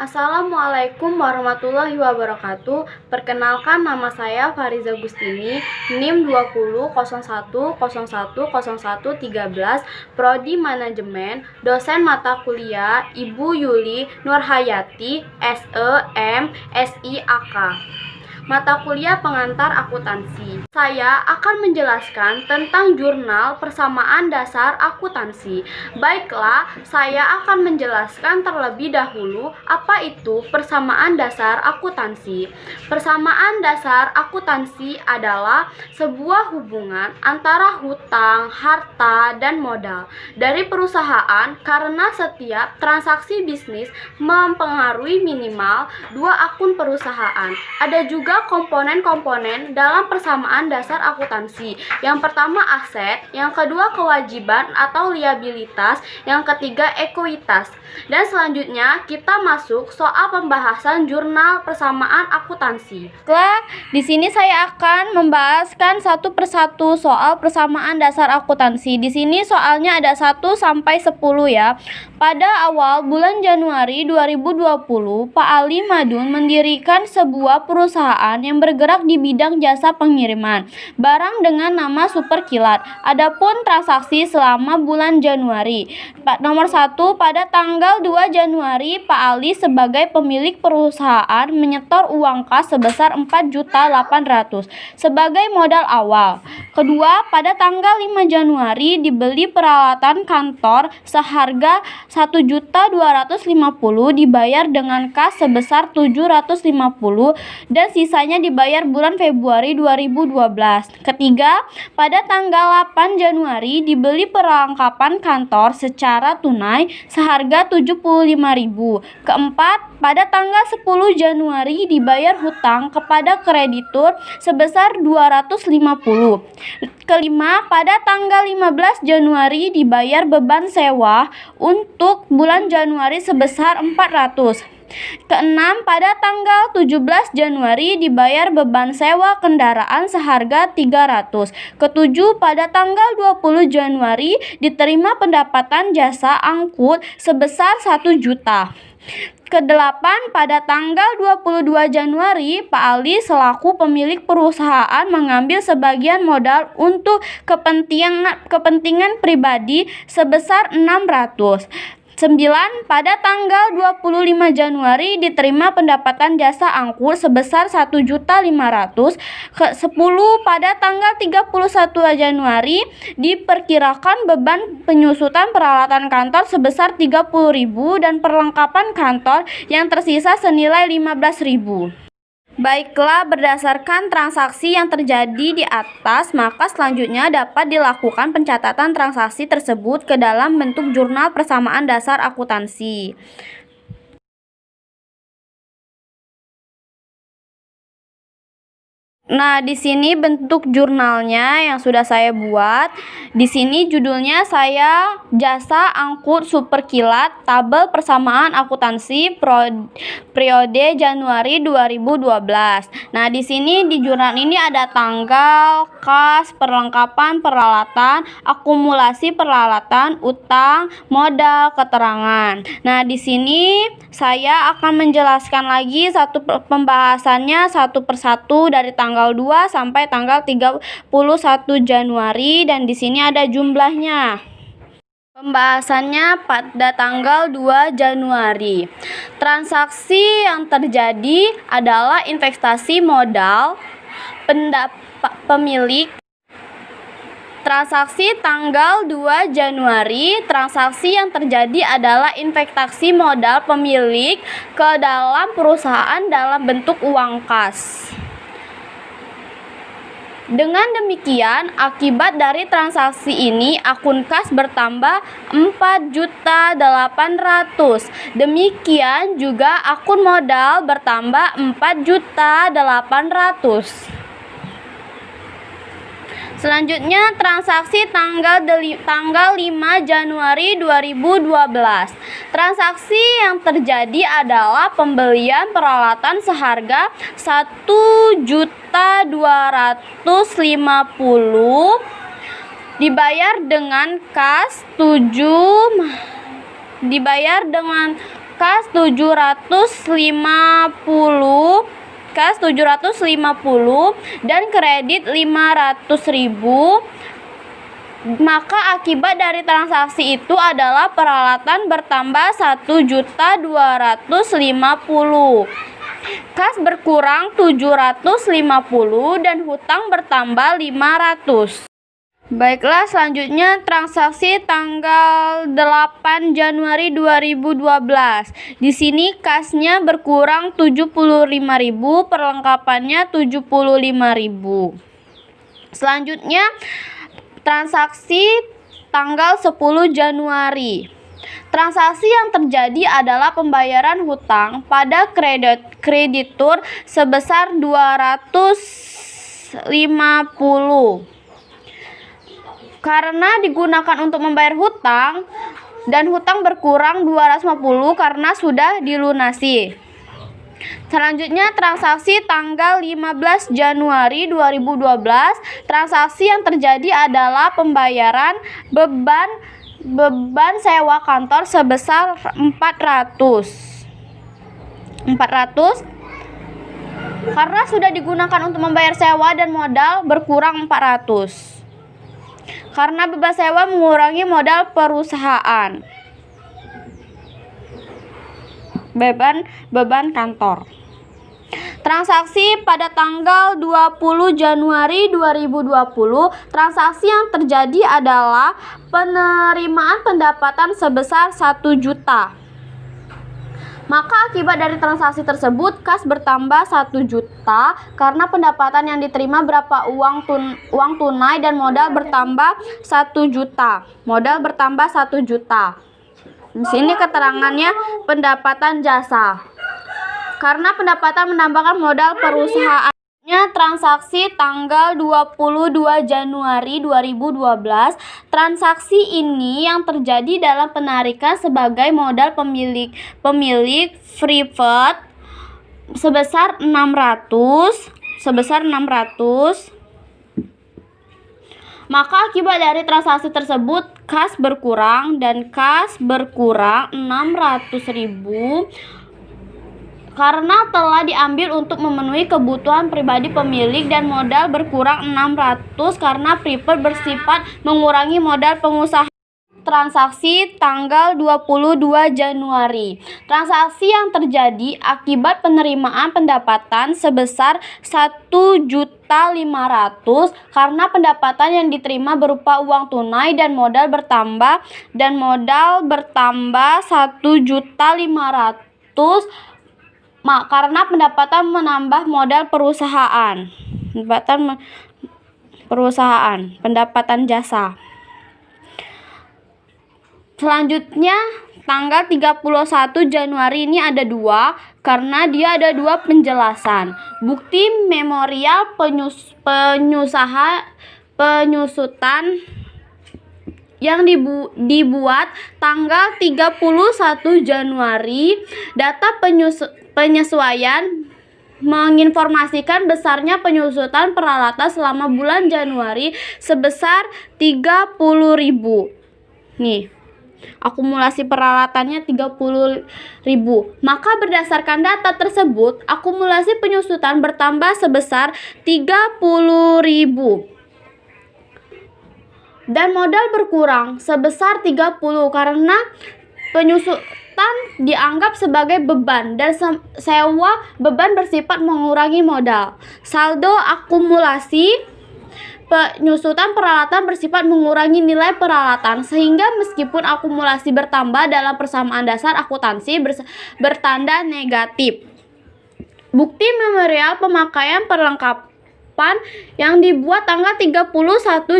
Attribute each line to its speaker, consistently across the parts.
Speaker 1: Assalamualaikum warahmatullahi wabarakatuh. Perkenalkan, nama saya Fariza Gustini, NIM 2001010113, Prodi Manajemen, dosen mata kuliah Ibu Yuli Nurhayati, SEM, SIAK. Mata kuliah pengantar akuntansi. Saya akan menjelaskan tentang jurnal persamaan dasar akuntansi. Baiklah, saya akan menjelaskan terlebih dahulu apa itu persamaan dasar akuntansi. Persamaan dasar akuntansi adalah sebuah hubungan antara hutang, harta, dan modal dari perusahaan karena setiap transaksi bisnis mempengaruhi minimal dua akun perusahaan. Ada juga komponen-komponen dalam persamaan dasar akuntansi. Yang pertama aset, yang kedua kewajiban atau liabilitas, yang ketiga ekuitas. Dan selanjutnya kita masuk soal pembahasan jurnal persamaan akuntansi. Di sini saya akan membahaskan satu persatu soal persamaan dasar akuntansi. Di sini soalnya ada 1 sampai 10 ya. Pada awal bulan Januari 2020, Pak Ali Madun mendirikan sebuah perusahaan yang bergerak di bidang jasa pengiriman barang dengan nama Super Kilat. Adapun transaksi selama bulan Januari. Nomor 1, pada tanggal 2 Januari, Pak Ali sebagai pemilik perusahaan menyetor uang kas sebesar 4.800.000 sebagai modal awal. Kedua, pada tanggal 5 Januari dibeli peralatan kantor seharga 1.250.000 dibayar dengan kas sebesar 750 dan sisanya dibayar bulan Februari 2012. Ketiga, pada tanggal 8 Januari dibeli perlengkapan kantor secara tunai seharga 75.000. Keempat, pada tanggal 10 Januari dibayar hutang kepada kreditur sebesar 250. Kelima, pada tanggal 15 Januari dibayar beban sewa untuk bulan Januari sebesar 400. Keenam, pada tanggal 17 Januari dibayar beban sewa kendaraan seharga 300. Ketujuh, pada tanggal 20 Januari diterima pendapatan jasa angkut sebesar 1 juta. Kedelapan, pada tanggal 22 Januari, Pak Ali selaku pemilik perusahaan mengambil sebagian modal untuk kepentingan pribadi sebesar 600. 9. Pada tanggal 25 Januari diterima pendapatan jasa angkut sebesar 1.500.000. 10. Pada tanggal 31 Januari diperkirakan beban penyusutan peralatan kantor sebesar 30.000 dan perlengkapan kantor yang tersisa senilai 15.000. Baiklah, berdasarkan transaksi yang terjadi di atas, maka selanjutnya dapat dilakukan pencatatan transaksi tersebut ke dalam bentuk jurnal persamaan dasar akuntansi. Nah, di sini bentuk jurnalnya yang sudah saya buat. Di sini judulnya saya Jasa Angkut Super Kilat, tabel persamaan akuntansi periode Januari 2012. Nah, di sini di jurnal ini ada tanggal, kas, perlengkapan peralatan, akumulasi peralatan, utang, modal, keterangan. Nah, di sini saya akan menjelaskan lagi pembahasannya satu persatu dari tanggal 2 sampai tanggal 31 Januari dan di sini ada jumlahnya. Pembahasannya pada tanggal 2 Januari. Transaksi yang terjadi adalah investasi modal pemilik. Transaksi tanggal 2 Januari, transaksi yang terjadi adalah investasi modal pemilik ke dalam perusahaan dalam bentuk uang kas. Dengan demikian, akibat dari transaksi ini, akun kas bertambah 4.800.000. Demikian juga akun modal bertambah 4.800.000. Selanjutnya, transaksi tanggal 5 Januari 2012. Transaksi yang terjadi adalah pembelian peralatan seharga 1.250.000 dibayar dengan kas kas 750 dan kredit 500.000, maka akibat dari transaksi itu adalah peralatan bertambah 1.250.000, kas berkurang 750 dan hutang bertambah 500. Baiklah, selanjutnya transaksi tanggal 8 Januari 2012. Di sini kasnya berkurang 75.000, perlengkapannya 75.000. Selanjutnya transaksi tanggal 10 Januari. Transaksi yang terjadi adalah pembayaran hutang pada kreditur sebesar 250. Karena digunakan untuk membayar hutang dan hutang berkurang 250 karena sudah dilunasi. Selanjutnya transaksi tanggal 15 Januari 2012. Transaksi yang terjadi adalah pembayaran beban sewa kantor sebesar 400 karena sudah digunakan untuk membayar sewa dan modal berkurang 400. Karena beban sewa mengurangi modal perusahaan. Beban kantor. Transaksi pada tanggal 20 Januari 2020. Transaksi yang terjadi adalah penerimaan pendapatan sebesar 1 juta. Maka akibat dari transaksi tersebut, kas bertambah 1 juta karena pendapatan yang diterima berupa uang tunai dan modal bertambah 1 juta. Modal bertambah 1 juta. Di sini keterangannya pendapatan jasa. Karena pendapatan menambahkan modal perusahaan. Transaksi tanggal 22 Januari 2012. Transaksi ini yang terjadi dalam penarikan sebagai modal pemilik free float sebesar 600. Maka akibat dari transaksi tersebut kas berkurang dan kas berkurang 600.000 karena telah diambil untuk memenuhi kebutuhan pribadi pemilik dan modal berkurang 600 karena preferred bersifat mengurangi modal pengusaha. Transaksi tanggal 22 Januari. Transaksi yang terjadi akibat penerimaan pendapatan sebesar 1.500.000 karena pendapatan yang diterima berupa uang tunai dan modal bertambah 1.500.000 karena pendapatan menambah modal perusahaan. Pendapatan jasa. Selanjutnya tanggal 31 Januari ini ada 2 karena dia ada 2 penjelasan. Bukti memorial penyusutan yang dibuat tanggal 31 Januari. Data penyesuaian menginformasikan besarnya penyusutan peralatan selama bulan Januari sebesar 30.000. Nih, akumulasi peralatannya 30.000. Maka berdasarkan data tersebut, akumulasi penyusutan bertambah sebesar 30.000. Dan modal berkurang sebesar 30 karena penyusutan dianggap sebagai beban dan sewa beban bersifat mengurangi modal. Saldo akumulasi penyusutan peralatan bersifat mengurangi nilai peralatan sehingga meskipun akumulasi bertambah dalam persamaan dasar akuntansi bertanda negatif. Bukti memorial pemakaian perlengkapan yang dibuat tanggal 31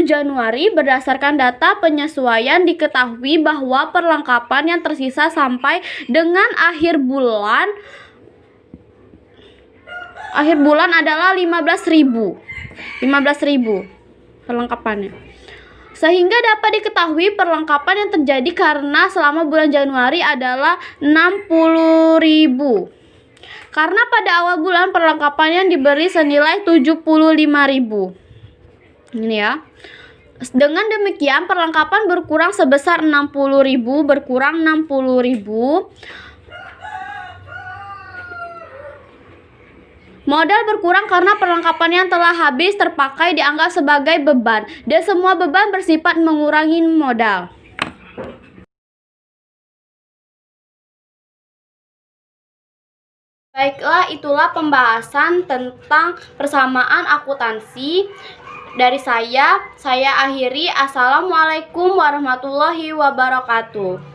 Speaker 1: Januari berdasarkan data penyesuaian diketahui bahwa perlengkapan yang tersisa sampai dengan akhir bulan adalah 15.000 perlengkapannya. Sehingga dapat diketahui perlengkapan yang terjadi karena selama bulan Januari adalah 60.000. Karena pada awal bulan perlengkapannya diberi senilai 75.000. Ini ya. Dengan demikian perlengkapan berkurang sebesar 60.000, Modal berkurang karena perlengkapan yang telah habis terpakai dianggap sebagai beban, dan semua beban bersifat mengurangi modal. Baiklah, itulah pembahasan tentang persamaan akuntansi dari saya akhiri. Assalamualaikum warahmatullahi wabarakatuh.